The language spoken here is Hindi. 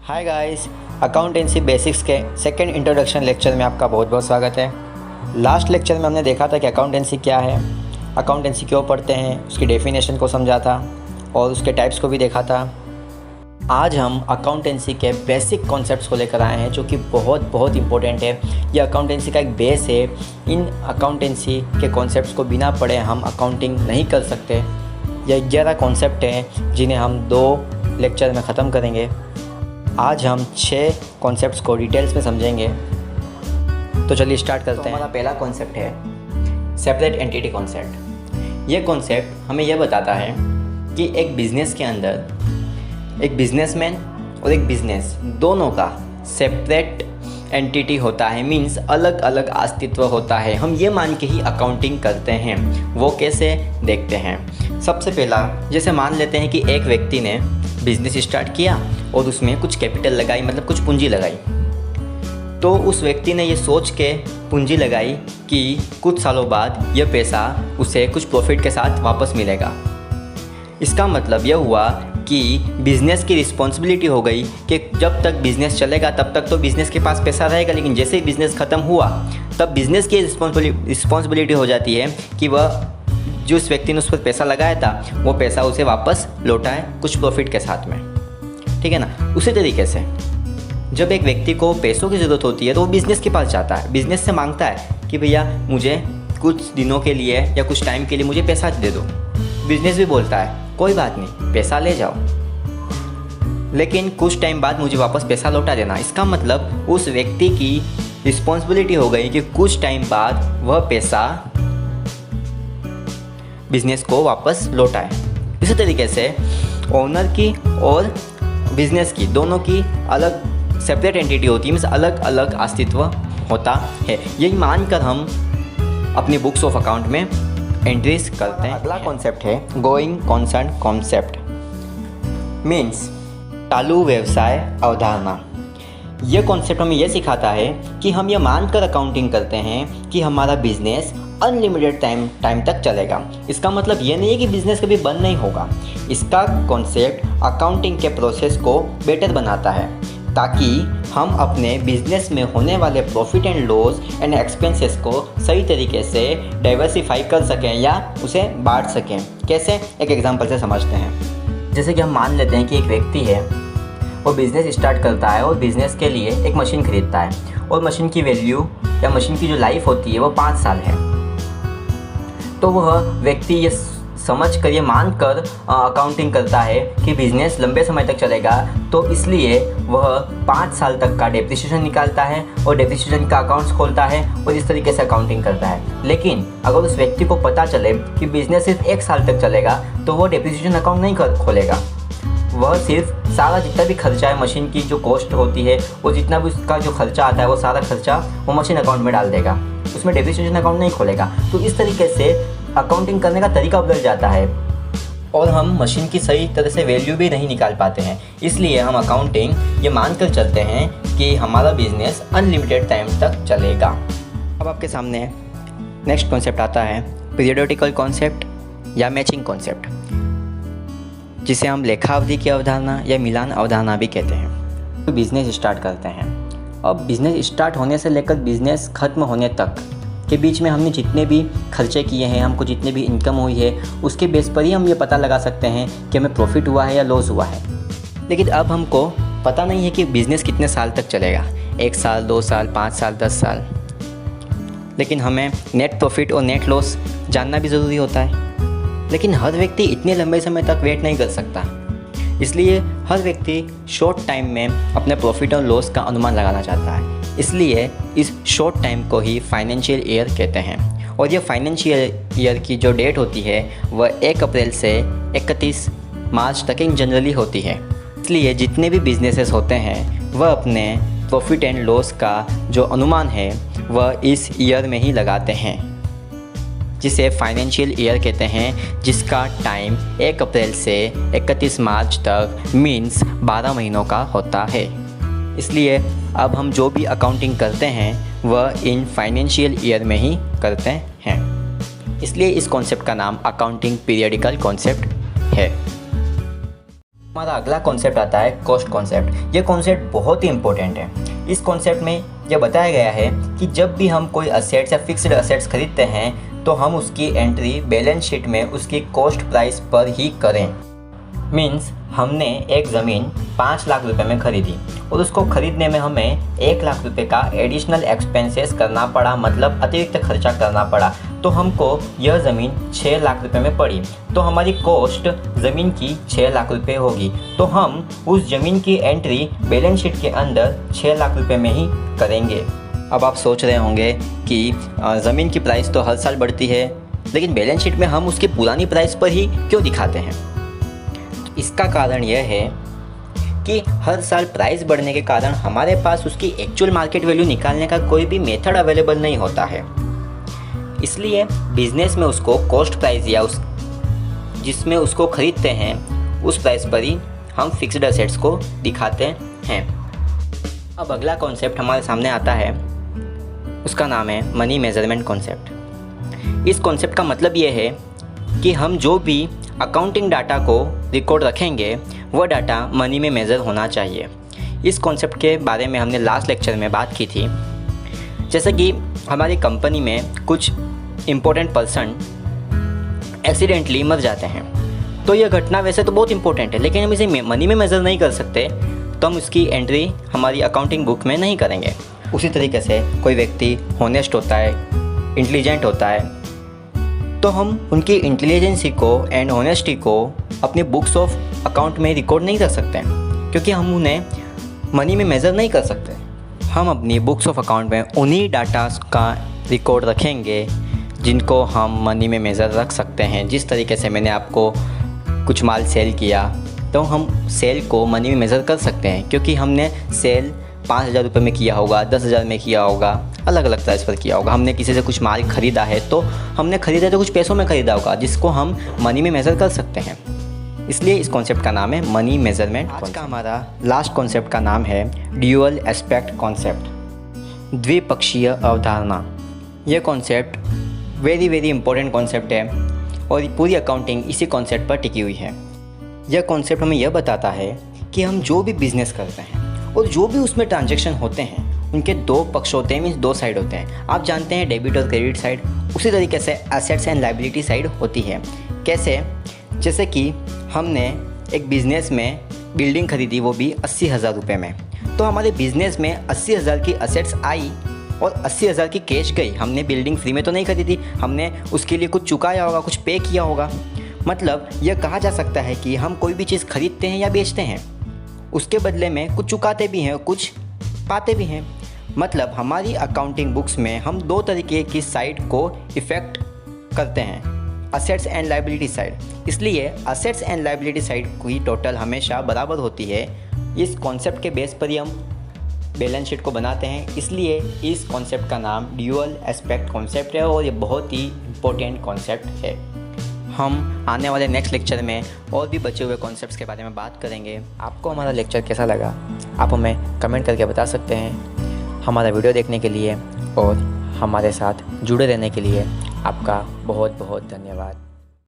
हाय गाइस, अकाउंटेंसी बेसिक्स के सेकंड इंट्रोडक्शन लेक्चर में आपका बहुत बहुत स्वागत है। लास्ट लेक्चर में हमने देखा था कि अकाउंटेंसी क्या है, अकाउंटेंसी क्यों पढ़ते हैं, उसकी डेफिनेशन को समझा था और उसके टाइप्स को भी देखा था। आज हम अकाउंटेंसी के बेसिक कॉन्सेप्ट्स को लेकर आए हैं जो कि बहुत इंपॉर्टेंट है। ये अकाउंटेंसी का एक बेस है। इन अकाउंटेंसी के कॉन्सेप्ट्स को बिना पढ़े हम अकाउंटिंग नहीं कर सकते। ये 11 कॉन्सेप्ट हैं जिन्हें हम 2 लेक्चर में ख़त्म करेंगे। आज हम 6 कॉन्सेप्ट्स को डिटेल्स में समझेंगे। तो चलिए स्टार्ट करते हैं। हमारा पहला कॉन्सेप्ट है सेपरेट एंटिटी कॉन्सेप्ट। ये कॉन्सेप्ट हमें यह बताता है कि एक बिज़नेस के अंदर एक बिजनेसमैन और एक बिज़नेस दोनों का सेपरेट एंटिटी होता है, मीन्स अलग अलग अस्तित्व होता है। हम ये मान के ही अकाउंटिंग करते हैं। वो कैसे देखते हैं। सबसे पहला जैसे मान लेते हैं कि एक व्यक्ति ने बिज़नेस स्टार्ट किया और उसमें कुछ कैपिटल लगाई, मतलब कुछ पूंजी लगाई। तो उस व्यक्ति ने ये सोच के पूंजी लगाई कि कुछ सालों बाद यह पैसा उसे कुछ प्रॉफिट के साथ वापस मिलेगा। इसका मतलब यह हुआ कि बिज़नेस की रिस्पॉन्सिबिलिटी हो गई कि जब तक बिज़नेस चलेगा तब तक तो बिज़नेस के पास पैसा रहेगा, लेकिन जैसे ही बिज़नेस ख़त्म हुआ तब बिज़नेस की रिस्पॉन्सिबिलिटी हो जाती है कि वह जो उस व्यक्ति ने उस पर पैसा लगाया था वो पैसा उसे वापस लौटाए कुछ प्रॉफिट के साथ में। ठीक है ना। उसी तरीके से जब एक व्यक्ति को पैसों की ज़रूरत होती है तो वो बिज़नेस के पास जाता है, बिज़नेस से मांगता है कि भैया मुझे कुछ दिनों के लिए या कुछ टाइम के लिए मुझे पैसा दे दो। बिज़नेस भी बोलता है कोई बात नहीं, पैसा ले जाओ, लेकिन कुछ टाइम बाद मुझे वापस पैसा लौटा देना। इसका मतलब उस व्यक्ति की रिस्पॉन्सिबिलिटी हो गई कि कुछ टाइम बाद वह पैसा बिज़नेस को वापस लौटाए। इसी तरीके से ओनर की और बिज़नेस की दोनों की अलग सेपरेट एंटिटी होती है, मीन्स अलग अलग अस्तित्व होता है। यही मानकर हम अपनी बुक्स ऑफ अकाउंट में एंट्रीज करते हैं। अगला कॉन्सेप्ट है गोइंग कॉन्सर्न कॉन्सेप्ट, मीन्स चालू व्यवसाय अवधारणा। यह कॉन्सेप्ट हमें यह सिखाता है कि हम यह मानकर अकाउंटिंग करते हैं कि हमारा बिजनेस अनलिमिटेड टाइम तक चलेगा। इसका मतलब यह नहीं है कि बिज़नेस कभी बंद नहीं होगा। इसका कॉन्सेप्ट अकाउंटिंग के प्रोसेस को बेटर बनाता है ताकि हम अपने बिजनेस में होने वाले profit and loss and expenses को सही तरीके से डाइवर्सिफाई कर सकें या उसे बांट सकें। कैसे, एक एग्जांपल से समझते हैं। जैसे कि हम मान लेते हैं कि एक व्यक्ति है, वो बिज़नेस स्टार्ट करता है और बिज़नेस के लिए एक मशीन खरीदता है और मशीन की वैल्यू या मशीन की जो लाइफ होती है वो 5 साल है। तो वह व्यक्ति ये समझ कर, ये मान कर अकाउंटिंग करता है कि बिज़नेस लंबे समय तक चलेगा, तो इसलिए वह 5 साल तक का डेप्रिसिएशन निकालता है और डेप्रिसिएशन का अकाउंट्स खोलता है और इस तरीके से अकाउंटिंग करता है। लेकिन अगर उस व्यक्ति को पता चले कि बिज़नेस सिर्फ 1 साल तक चलेगा तो वो डेप्रिसिएशन अकाउंट नहीं खोलेगा। वह सिर्फ सारा जितना भी खर्चा है, मशीन की जो कॉस्ट होती है और जितना भी उसका जो खर्चा आता है वो सारा खर्चा वो मशीन अकाउंट में डाल देगा, उसमें डेप्रिसिएशन अकाउंट नहीं खोलेगा। तो इस तरीके से अकाउंटिंग करने का तरीका बदल जाता है और हम मशीन की सही तरह से वैल्यू भी नहीं निकाल पाते हैं। इसलिए हम अकाउंटिंग ये मानकर चलते हैं कि हमारा बिजनेस अनलिमिटेड टाइम तक चलेगा। अब आपके सामने नेक्स्ट कॉन्सेप्ट आता है पीरियोडिकल कॉन्सेप्ट या मैचिंग कॉन्सेप्ट, जिसे हम लेखावधि की अवधारणा या मिलान अवधारणा भी कहते हैं। तो बिज़नेस स्टार्ट करते हैं। अब बिज़नेस स्टार्ट होने से लेकर बिज़नेस ख़त्म होने तक के बीच में हमने जितने भी खर्चे किए हैं, हमको जितने भी इनकम हुई है, उसके बेस पर ही हम ये पता लगा सकते हैं कि हमें प्रॉफिट हुआ है या लॉस हुआ है। लेकिन अब हमको पता नहीं है कि बिज़नेस कितने साल तक चलेगा, 1 साल, 2 साल, 5 साल, 10 साल। लेकिन हमें नेट प्रॉफिट और नेट लॉस जानना भी ज़रूरी होता है। लेकिन हर व्यक्ति इतने लंबे समय तक वेट नहीं कर सकता, इसलिए हर व्यक्ति शॉर्ट टाइम में अपने प्रॉफिट और लॉस का अनुमान लगाना चाहता है। इसलिए इस शॉर्ट टाइम को ही फाइनेंशियल ईयर कहते हैं। और ये फाइनेंशियल ईयर की जो डेट होती है वह 1 अप्रैल से 31 मार्च तक इन जनरली होती है। इसलिए जितने भी बिजनेसेस होते हैं वह अपने प्रॉफिट एंड लॉस का जो अनुमान है वह इस ईयर में ही लगाते हैं, जिसे फाइनेंशियल ईयर कहते हैं, जिसका टाइम 1 अप्रैल से 31 मार्च तक मीन्स 12 महीनों का होता है। इसलिए अब हम जो भी अकाउंटिंग करते हैं वह इन फाइनेंशियल ईयर में ही करते हैं। इसलिए इस कॉन्सेप्ट का नाम अकाउंटिंग पीरियडिकल कॉन्सेप्ट है। हमारा अगला कॉन्सेप्ट आता है कॉस्ट कॉन्सेप्ट। ये कॉन्सेप्ट बहुत ही इंपॉर्टेंट है। इस कॉन्सेप्ट में यह बताया गया है कि जब भी हम कोई असेट्स या फिक्स्ड असेट्स खरीदते हैं तो हम उसकी एंट्री बैलेंस शीट में उसकी कॉस्ट प्राइस पर ही करें। मीन्स हमने एक ज़मीन 5 लाख रुपए में खरीदी और उसको खरीदने में हमें 1 लाख रुपए का एडिशनल एक्सपेंसेस करना पड़ा, मतलब अतिरिक्त खर्चा करना पड़ा, तो हमको यह ज़मीन 6 लाख रुपए में पड़ी। तो हमारी कॉस्ट ज़मीन की 6 लाख रुपए होगी। तो हम उस ज़मीन की एंट्री बैलेंस शीट के अंदर 6 लाख रुपए में ही करेंगे। अब आप सोच रहे होंगे कि ज़मीन की प्राइस तो हर साल बढ़ती है, लेकिन बैलेंस शीट में हम उसकी पुरानी प्राइस पर ही क्यों दिखाते हैं? इसका कारण यह है कि हर साल प्राइस बढ़ने के कारण हमारे पास उसकी एक्चुअल मार्केट वैल्यू निकालने का कोई भी मेथड अवेलेबल नहीं होता है। इसलिए बिजनेस में उसको कॉस्ट प्राइस या जिसमें उसको खरीदते हैं उस प्राइस पर ही हम फिक्स्ड असेट्स को दिखाते हैं। अब अगला कॉन्सेप्ट हमारे सामने आता है, उसका नाम है मनी मेजरमेंट कॉन्सेप्ट। इस कॉन्सेप्ट का मतलब ये है कि हम जो भी अकाउंटिंग डाटा को रिकॉर्ड रखेंगे वह डाटा मनी में मेज़र होना चाहिए। इस कॉन्सेप्ट के बारे में हमने लास्ट लेक्चर में बात की थी। जैसे कि हमारी कंपनी में कुछ इम्पोर्टेंट पर्सन एक्सीडेंटली मर जाते हैं, तो यह घटना वैसे तो बहुत इंपॉर्टेंट है, लेकिन हम इसे मनी में मेज़र नहीं कर सकते, तो हम उसकी एंट्री हमारी अकाउंटिंग बुक में नहीं करेंगे। उसी तरीके से कोई व्यक्ति हॉनेस्ट होता है, इंटेलिजेंट होता है, तो हम उनकी इंटेलिजेंसी को एंड ऑनेस्टी को अपनी बुक्स ऑफ अकाउंट में रिकॉर्ड नहीं कर सकते, क्योंकि हम उन्हें मनी में मेज़र नहीं कर सकते। हम अपनी बुक्स ऑफ अकाउंट में उन्हीं डाटास का रिकॉर्ड रखेंगे जिनको हम मनी में मेज़र रख सकते हैं। जिस तरीके से मैंने आपको कुछ माल सेल किया, तो हम सेल को मनी में मेज़र कर सकते हैं, क्योंकि हमने सेल 5,000 रुपये में किया होगा, 10,000 में किया होगा, अलग अलग प्राइस पर किया होगा। हमने किसी से कुछ माल ख़रीदा है तो हमने ख़रीदा तो कुछ पैसों में ख़रीदा होगा, जिसको हम मनी में मेज़र कर सकते हैं। इसलिए इस कॉन्सेप्ट का नाम है मनी मेजरमेंट। आज का हमारा लास्ट कॉन्सेप्ट का नाम है ड्यूअल एस्पेक्ट कॉन्सेप्ट, द्विपक्षीय अवधारणा। यह कॉन्सेप्ट वेरी इंपॉर्टेंट कॉन्सेप्ट है और पूरी अकाउंटिंग इसी कॉन्सेप्ट पर टिकी हुई है। यह कॉन्सेप्ट हमें यह बताता है कि हम जो भी बिज़नेस करते हैं और जो भी उसमें ट्रांजैक्शन होते हैं उनके 2 पक्ष होते हैं, मीन्स 2 साइड होते हैं। आप जानते हैं डेबिट और क्रेडिट साइड, उसी तरीके से एसेट्स एंड लायबिलिटी साइड होती है। कैसे? जैसे कि हमने एक बिज़नेस में बिल्डिंग खरीदी, वो भी 80,000 रुपये में, तो हमारे बिज़नेस में 80,000 की असेट्स आई और 80,000 की कैश गई। हमने बिल्डिंग फ्री में तो नहीं खरीदी, हमने उसके लिए कुछ चुकाया होगा, कुछ पे किया होगा। मतलब यह कहा जा सकता है कि हम कोई भी चीज़ खरीदते हैं या बेचते हैं, उसके बदले में कुछ चुकाते भी हैं, कुछ पाते भी हैं। मतलब हमारी अकाउंटिंग बुक्स में हम 2 तरीके की साइड को इफ़ेक्ट करते हैं, असेट्स एंड लायबिलिटी साइड। इसलिए असेट्स एंड लायबिलिटी साइड की टोटल हमेशा बराबर होती है। इस कॉन्सेप्ट के बेस पर ही हम बैलेंस शीट को बनाते हैं। इसलिए इस कॉन्सेप्ट का नाम ड्यूअल एस्पेक्ट कॉन्सेप्ट है और ये बहुत ही इम्पोर्टेंट कॉन्सेप्ट है। हम आने वाले नेक्स्ट लेक्चर में और भी बचे हुए कॉन्सेप्ट्स के बारे में बात करेंगे। आपको हमारा लेक्चर कैसा लगा आप हमें कमेंट करके बता सकते हैं। हमारा वीडियो देखने के लिए और हमारे साथ जुड़े रहने के लिए आपका बहुत बहुत धन्यवाद।